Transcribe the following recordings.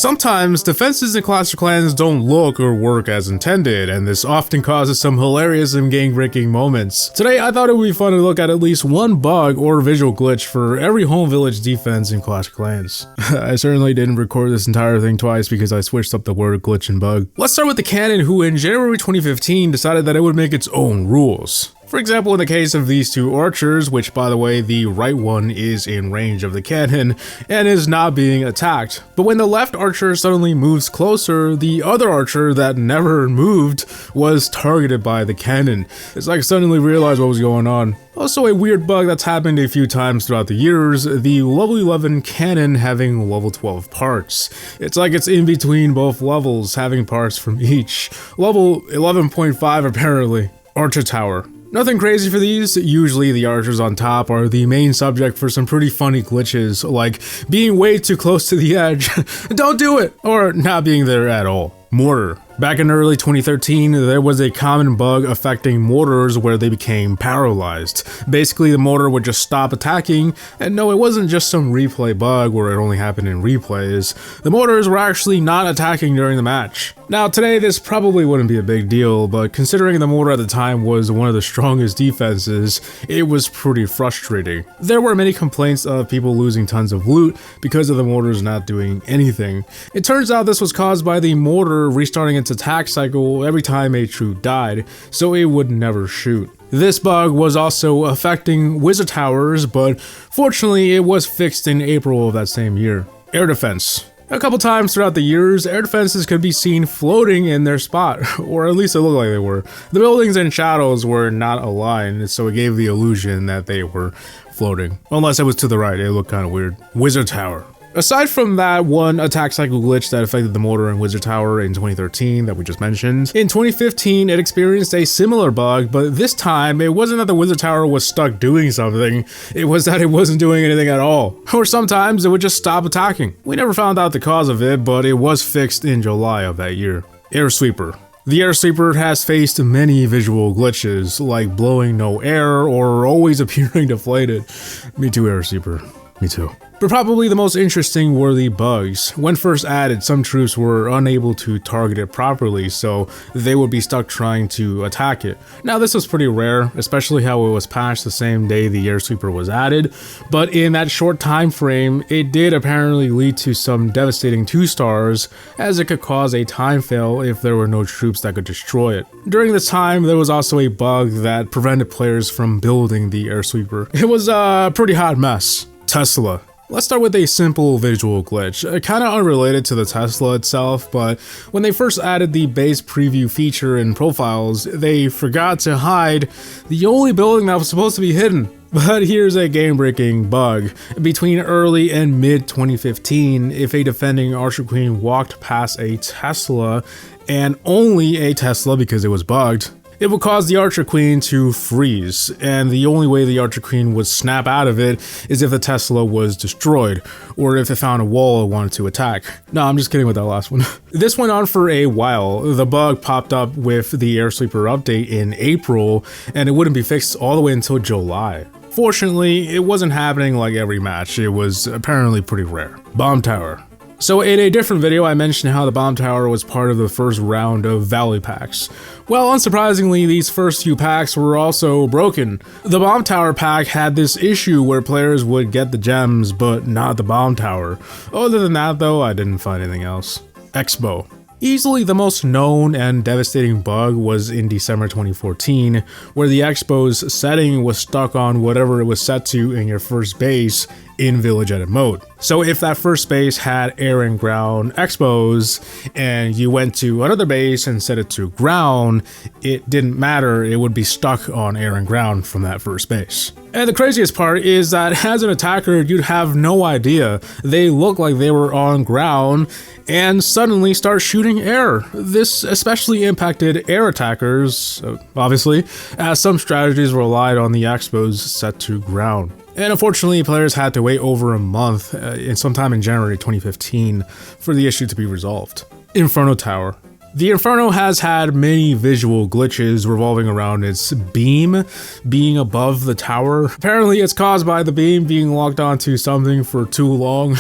Sometimes defenses in Clash of Clans don't look or work as intended, and this often causes some hilarious and game-breaking moments. Today I thought it would be fun to look at least one bug or visual glitch for every home village defense in Clash of Clans. I certainly didn't record this entire thing twice because I switched up the word glitch and bug. Let's start with the cannon, who in January 2015 decided that it would make its own rules. For example, in the case of these two archers, which by the way, the right one is in range of the cannon and is not being attacked. But when the left archer suddenly moves closer, the other archer that never moved was targeted by the cannon. It's like suddenly realized what was going on. Also, a weird bug that's happened a few times throughout the years, the level 11 cannon having level 12 parts. It's like it's in between both levels, having parts from each. Level 11.5 apparently. Archer Tower. Nothing crazy for these. Usually the archers on top are the main subject for some pretty funny glitches, like being way too close to the edge, don't do it, or not being there at all. Mortar. Back in early 2013, there was a common bug affecting mortars where they became paralyzed. Basically, the mortar would just stop attacking, and no, it wasn't just some replay bug where it only happened in replays. The mortars were actually not attacking during the match. Now, today this probably wouldn't be a big deal, but considering the mortar at the time was one of the strongest defenses, it was pretty frustrating. There were many complaints of people losing tons of loot because of the mortars not doing anything. It turns out this was caused by the mortar restarting its attack cycle every time a troop died, so it would never shoot. This bug was also affecting wizard towers, but fortunately it was fixed in April of that same year. Air defense. A couple times throughout the years, air defenses could be seen floating in their spot, or at least it looked like they were. The buildings and shadows were not aligned, so it gave the illusion that they were floating. Unless it was to the right, it looked kind of weird. Wizard tower. Aside from that one attack cycle glitch that affected the mortar and wizard tower in 2013 that we just mentioned, in 2015 it experienced a similar bug, but this time it wasn't that the wizard tower was stuck doing something, it was that it wasn't doing anything at all. Or sometimes it would just stop attacking. We never found out the cause of it, but it was fixed in July of that year. Air sweeper. The air sweeper has faced many visual glitches, like blowing no air or always appearing deflated. Me too, air sweeper. Me too. But probably the most interesting were the bugs. When first added, some troops were unable to target it properly, so they would be stuck trying to attack it. Now this was pretty rare, especially how it was patched the same day the air sweeper was added, but in that short time frame, it did apparently lead to some devastating 2-stars, as it could cause a time fail if there were no troops that could destroy it. During this time, there was also a bug that prevented players from building the air sweeper. It was a pretty hot mess. Tesla. Let's start with a simple visual glitch, kind of unrelated to the Tesla itself, but when they first added the base preview feature in profiles, they forgot to hide the only building that was supposed to be hidden. But here's a game-breaking bug. Between early and mid-2015, if a defending Archer Queen walked past a Tesla, and only a Tesla because it was bugged, it would cause the Archer Queen to freeze, and the only way the Archer Queen would snap out of it is if the Tesla was destroyed, or if it found a wall it wanted to attack. No, I'm just kidding with that last one. This went on for a while. The bug popped up with the Air Sweeper update in April, and it wouldn't be fixed all the way until July. Fortunately, it wasn't happening like every match. It was apparently pretty rare. Bomb Tower. So in a different video, I mentioned how the bomb tower was part of the first round of Valley packs. Well, unsurprisingly, these first few packs were also broken. The bomb tower pack had this issue where players would get the gems, but not the bomb tower. Other than that though, I didn't find anything else. Expo. Easily the most known and devastating bug was in December 2014, where the Expo's setting was stuck on whatever it was set to in your first base in village edit mode. So if that first base had air and ground Expos and you went to another base and set it to ground, it didn't matter, it would be stuck on air and ground from that first base. And the craziest part is that as an attacker, you'd have no idea. They look like they were on ground and suddenly start shooting air. This especially impacted air attackers, obviously, as some strategies relied on the Expos set to ground. And unfortunately, players had to wait over a month, sometime in January 2015, for the issue to be resolved. Inferno Tower. The Inferno has had many visual glitches revolving around its beam being above the tower. Apparently it's caused by the beam being locked onto something for too long.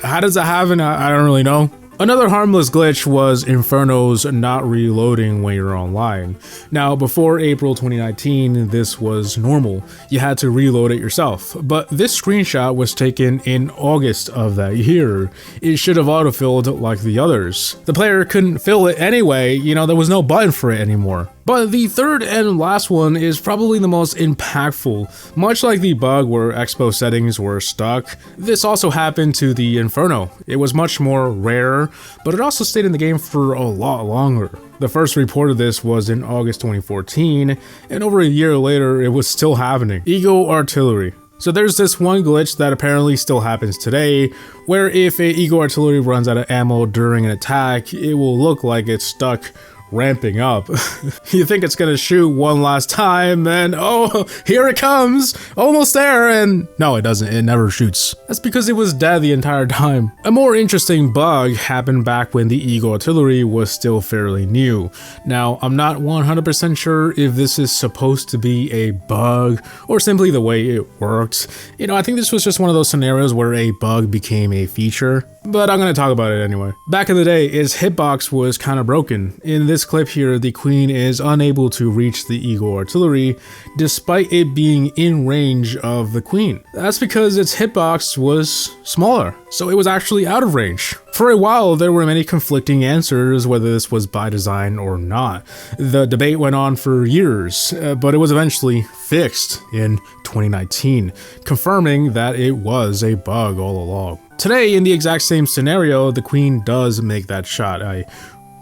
How does that happen? I don't really know. Another harmless glitch was Inferno's not reloading when you're online. Now, before April 2019, this was normal. You had to reload it yourself, but this screenshot was taken in August of that year. It should have autofilled like the others. The player couldn't fill it anyway, there was no button for it anymore. But the third and last one is probably the most impactful. Much like the bug where Expo settings were stuck, this also happened to the Inferno. It was much more rare, but it also stayed in the game for a lot longer. The first report of this was in August 2014, and over a year later it was still happening. Eagle Artillery. So there's this one glitch that apparently still happens today, where if a Eagle Artillery runs out of ammo during an attack, it will look like it's stuck ramping up. You think it's gonna shoot one last time, and oh, here it comes, almost there, and no, it doesn't, it never shoots. That's because it was dead the entire time. A more interesting bug happened back when the Eagle Artillery was still fairly new. Now, I'm not 100% sure if this is supposed to be a bug or simply the way it worked. I think this was just one of those scenarios where a bug became a feature, but I'm gonna talk about it anyway. Back in the day, its hitbox was kind of broken. In this clip here, the Queen is unable to reach the Eagle Artillery despite it being in range of the Queen. That's because its hitbox was smaller, so it was actually out of range. For a while, there were many conflicting answers whether this was by design or not. The debate went on for years, but it was eventually fixed in 2019, confirming that it was a bug all along. Today, in the exact same scenario, the Queen does make that shot. I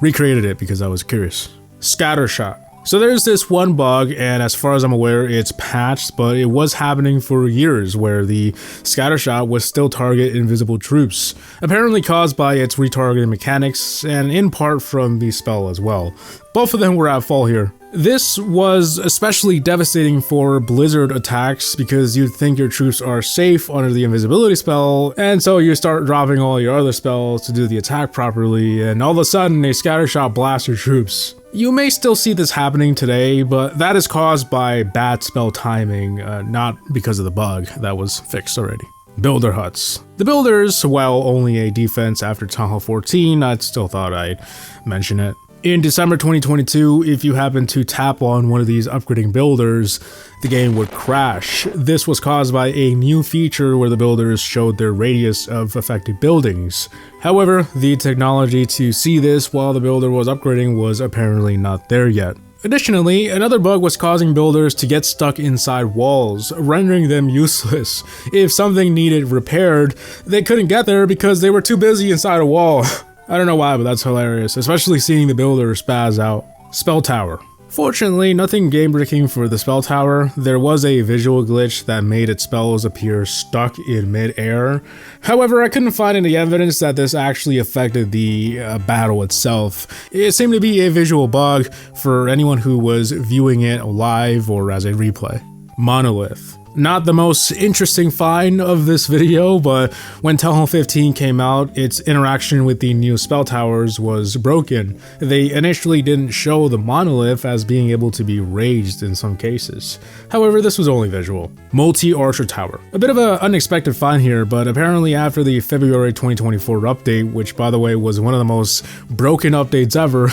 recreated it because I was curious. Scatter shot. So there's this one bug, and as far as I'm aware, it's patched, but it was happening for years where the scatter shot was still target invisible troops, apparently caused by its retargeting mechanics and in part from the spell as well. Both of them were at fault here. This was especially devastating for blizzard attacks because you'd think your troops are safe under the invisibility spell, and so you start dropping all your other spells to do the attack properly, and all of a sudden a scatter shot blasts your troops. You may still see this happening today, but that is caused by bad spell timing, not because of the bug. That was fixed already. Builder huts. The builders, while only a defense after Town Hall 14, I still thought I'd mention it. In December 2022, if you happen to tap on one of these upgrading builders, the game would crash. This was caused by a new feature where the builders showed their radius of affected buildings. However, the technology to see this while the builder was upgrading was apparently not there yet. Additionally, another bug was causing builders to get stuck inside walls, rendering them useless. If something needed repaired, they couldn't get there because they were too busy inside a wall. I don't know why, but that's hilarious, especially seeing the builder spaz out. Spell Tower. Fortunately, nothing game-breaking for the Spell Tower. There was a visual glitch that made its spells appear stuck in mid-air. However, I couldn't find any evidence that this actually affected the battle itself. It seemed to be a visual bug for anyone who was viewing it live or as a replay. Monolith. Not the most interesting find of this video, but when Town Hall 15 came out, its interaction with the new spell towers was broken. They initially didn't show the monolith as being able to be raised in some cases. However, this was only visual. Multi-Archer Tower. A bit of an unexpected find here, but apparently after the February 2024 update, which by the way was one of the most broken updates ever,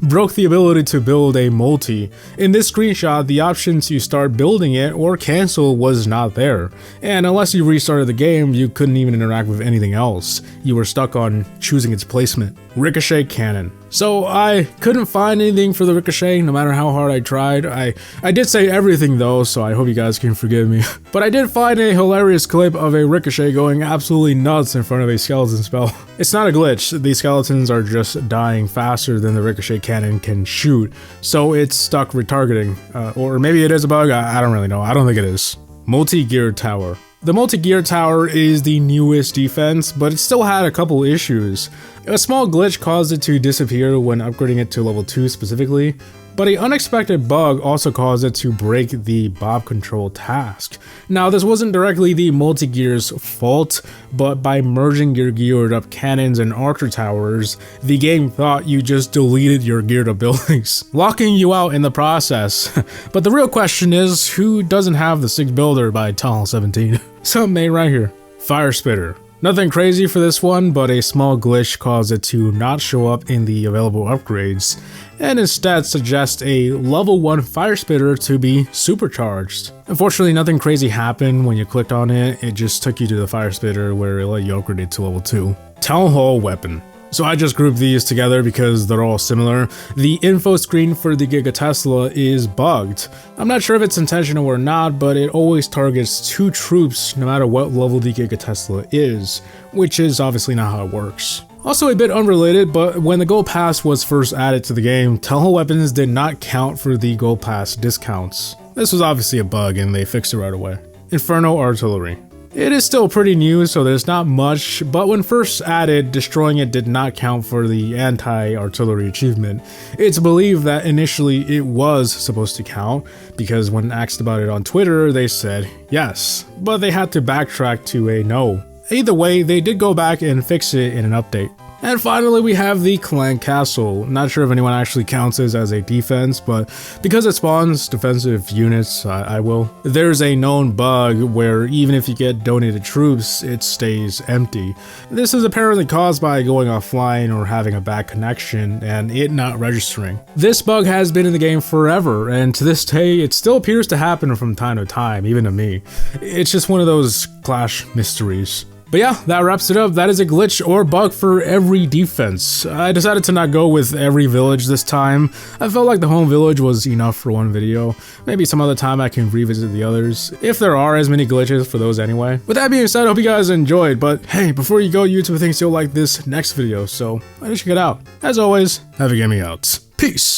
broke the ability to build a multi. In this screenshot, the option to start building it or cancel was not there, and unless you restarted the game, you couldn't even interact with anything else. You were stuck on choosing its placement. Ricochet Cannon. So I couldn't find anything for the Ricochet no matter how hard I tried. I did say everything though, so I hope you guys can forgive me. But I did find a hilarious clip of a Ricochet going absolutely nuts in front of a skeleton spell. It's not a glitch, these skeletons are just dying faster than the Ricochet Cannon can shoot, so it's stuck retargeting. Or maybe it is a bug, I don't really know, I don't think it is. Multi-Gear Tower. The multi-gear tower is the newest defense, but it still had a couple issues. A small glitch caused it to disappear when upgrading it to level 2 specifically, but an unexpected bug also caused it to break the bob control task. Now, this wasn't directly the multi-gear's fault, but by merging your geared up cannons and archer towers, the game thought you just deleted your geared up buildings, locking you out in the process. But the real question is, who doesn't have the 6th builder by Town Hall 17? Some may right here. Fire Spitter. Nothing crazy for this one, but a small glitch caused it to not show up in the available upgrades, and instead suggest a level 1 fire spitter to be supercharged. Unfortunately, nothing crazy happened when you clicked on it, it just took you to the fire spitter where it let you upgrade it to level 2. Town Hall Weapon. So I just grouped these together because they're all similar. The info screen for the Giga Tesla is bugged. I'm not sure if it's intentional or not, but it always targets 2 troops no matter what level the Giga Tesla is, which is obviously not how it works. Also a bit unrelated, but when the Gold Pass was first added to the game, Town Hall weapons did not count for the Gold Pass discounts. This was obviously a bug and they fixed it right away. Inferno Artillery. It is still pretty new, so there's not much, but when first added, destroying it did not count for the anti-artillery achievement. It's believed that initially it was supposed to count, because when asked about it on Twitter, they said yes, but they had to backtrack to a no. Either way, they did go back and fix it in an update. And finally, we have the Clan Castle. Not sure if anyone actually counts this as a defense, but because it spawns defensive units, I will. There's a known bug where even if you get donated troops, it stays empty. This is apparently caused by going offline or having a bad connection and it not registering. This bug has been in the game forever, and to this day, it still appears to happen from time to time, even to me. It's just one of those Clash mysteries. But yeah, that wraps it up. That is a glitch or bug for every defense. I decided to not go with every village this time. I felt like the home village was enough for one video. Maybe some other time I can revisit the others, if there are as many glitches for those anyway. With that being said, I hope you guys enjoyed, but hey, before you go, YouTube thinks you'll like this next video, so why don't you check it out. As always, have a gaming out. Peace!